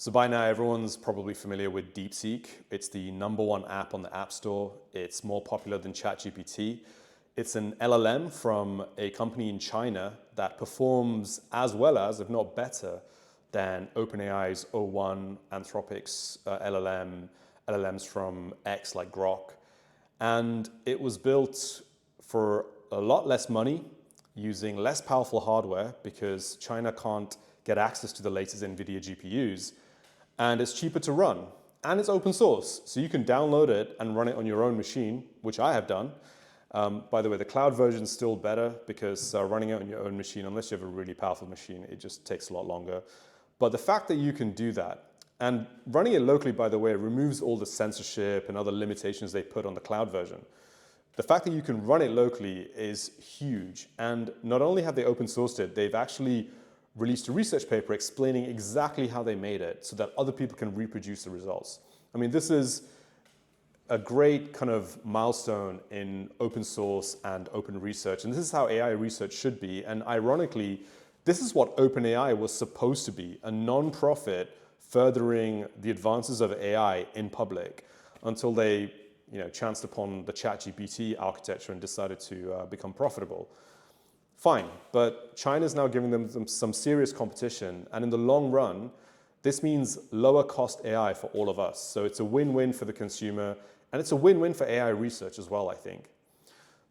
So by now, everyone's probably familiar with DeepSeek. It's the #1 app on the App Store. It's more popular than ChatGPT. It's an LLM from a company in China that performs as well as, if not better, than OpenAI's o1, Anthropic's LLMs from X like Grok. And it was built for a lot less money, using less powerful hardware because China can't get access to the latest NVIDIA GPUs. And it's cheaper to run. And it's open source, so you can download it and run it on your own machine, which I have done. By the way, the cloud version is still better because running it on your own machine, unless you have a really powerful machine, it just takes a lot longer. But the fact that you can do that, and running it locally, by the way, removes all the censorship and other limitations they put on the cloud version. The fact that you can run it locally is huge. And not only have they open sourced it, they've actually released a research paper explaining exactly how they made it so that other people can reproduce the results. I mean, this is a great kind of milestone in open source and open research. And this is how AI research should be. And ironically, this is what OpenAI was supposed to be, a non-profit furthering the advances of AI in public until they chanced upon the ChatGPT architecture and decided to become profitable. Fine, but China's now giving them some serious competition, and in the long run, this means lower cost AI for all of us. So it's a win-win for the consumer, and it's a win-win for AI research as well, I think.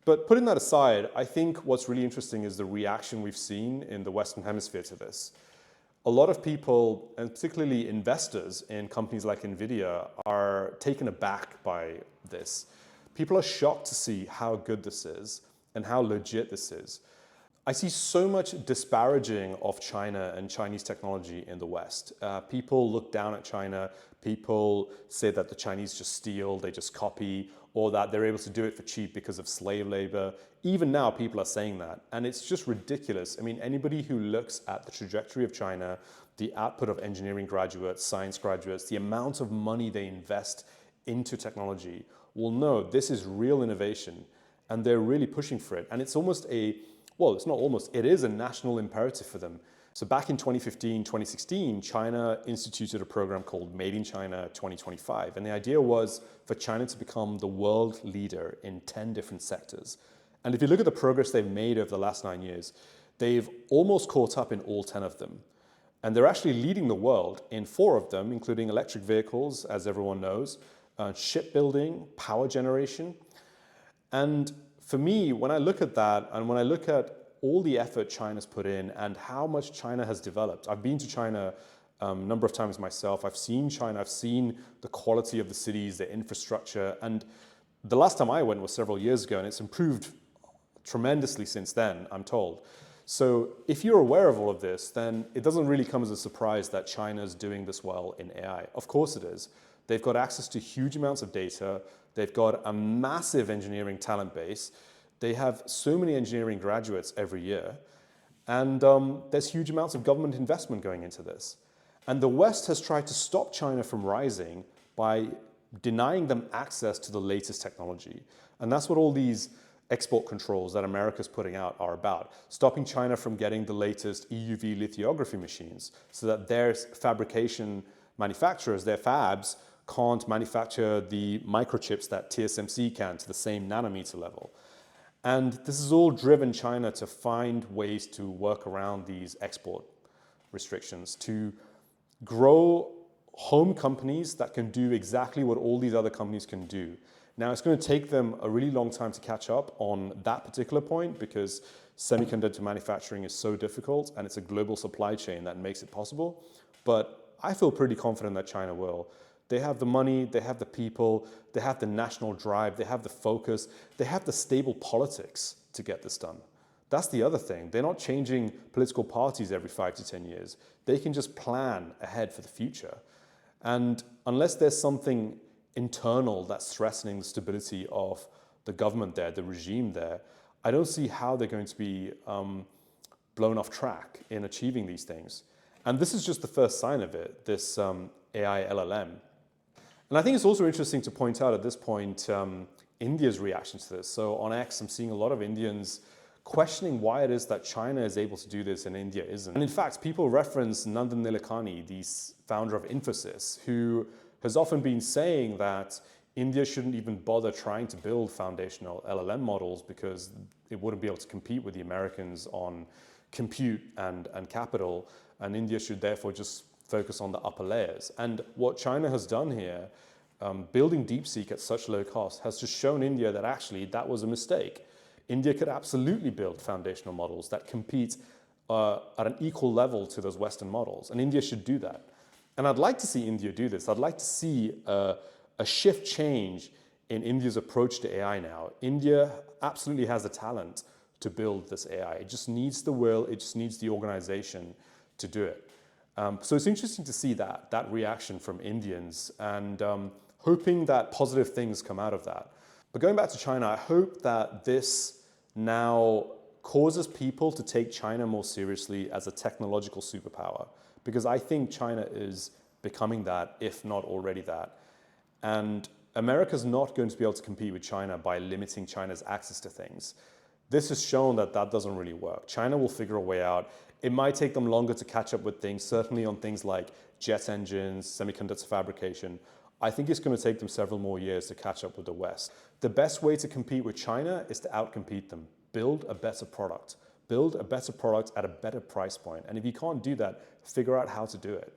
But putting that aside, I think what's really interesting is the reaction we've seen in the Western Hemisphere to this. A lot of people, and particularly investors in companies like NVIDIA, are taken aback by this. People are shocked to see how good this is and how legit this is. I see so much disparaging of China and Chinese technology in the West. People look down at China. People say that the Chinese just steal, they just copy, or that they're able to do it for cheap because of slave labor. Even now, people are saying that. And it's just ridiculous. I mean, anybody who looks at the trajectory of China, the output of engineering graduates, science graduates, the amount of money they invest into technology will know this is real innovation. And they're really pushing for it. And it's almost it's not almost, it is a national imperative for them. So back in 2015, 2016, China instituted a program called Made in China 2025. And the idea was for China to become the world leader in 10 different sectors. And if you look at the progress they've made over the last 9 years, they've almost caught up in all 10 of them. And they're actually leading the world in 4 of them, including electric vehicles, as everyone knows, shipbuilding, power generation. And for me, when I look at that and when I look at all the effort China's put in and how much China has developed, I've been to China a number of times myself. I've seen China, I've seen the quality of the cities, the infrastructure. And the last time I went was several years ago, and it's improved tremendously since then, I'm told. So if you're aware of all of this, then it doesn't really come as a surprise that China's doing this well in AI. Of course it is. They've got access to huge amounts of data. They've got a massive engineering talent base. They have so many engineering graduates every year. And there's huge amounts of government investment going into this. And the West has tried to stop China from rising by denying them access to the latest technology. And that's what all these export controls that America's putting out are about. Stopping China from getting the latest EUV lithography machines so that their fabrication manufacturers, their fabs, can't manufacture the microchips that TSMC can to the same nanometer level. And this has all driven China to find ways to work around these export restrictions, to grow home companies that can do exactly what all these other companies can do. Now, it's going to take them a really long time to catch up on that particular point because semiconductor manufacturing is so difficult and it's a global supply chain that makes it possible. But I feel pretty confident that China will. They have the money, they have the people, they have the national drive, they have the focus, they have the stable politics to get this done. That's the other thing. They're not changing political parties every 5 to 10 years. They can just plan ahead for the future. And unless there's something internal that's threatening the stability of the government there, the regime there, I don't see how they're going to be blown off track in achieving these things. And this is just the first sign of it, this AI LLM. And I think it's also interesting to point out at this point India's reaction to this. So on X, I'm seeing a lot of Indians questioning why it is that China is able to do this and India isn't. And in fact, people reference Nandan Nilekani, the founder of Infosys, who has often been saying that India shouldn't even bother trying to build foundational LLM models because it wouldn't be able to compete with the Americans on compute and capital, and India should therefore just focus on the upper layers. And what China has done here, building DeepSeek at such low cost, has just shown India that actually that was a mistake. India could absolutely build foundational models that compete at an equal level to those Western models, and India should do that. And I'd like to see India do this. I'd like to see a shift change in India's approach to AI now. India absolutely has the talent to build this AI. It just needs the will, it just needs the organization to do it. So it's interesting to see that reaction from Indians, and hoping that positive things come out of that. But going back to China, I hope that this now causes people to take China more seriously as a technological superpower, because I think China is becoming that, if not already that. And America's not going to be able to compete with China by limiting China's access to things. This has shown that that doesn't really work. China will figure a way out. It might take them longer to catch up with things, certainly on things like jet engines, semiconductor fabrication. I think it's going to take them several more years to catch up with the West. The best way to compete with China is to outcompete them. Build a better product. Build a better product at a better price point. And if you can't do that, figure out how to do it.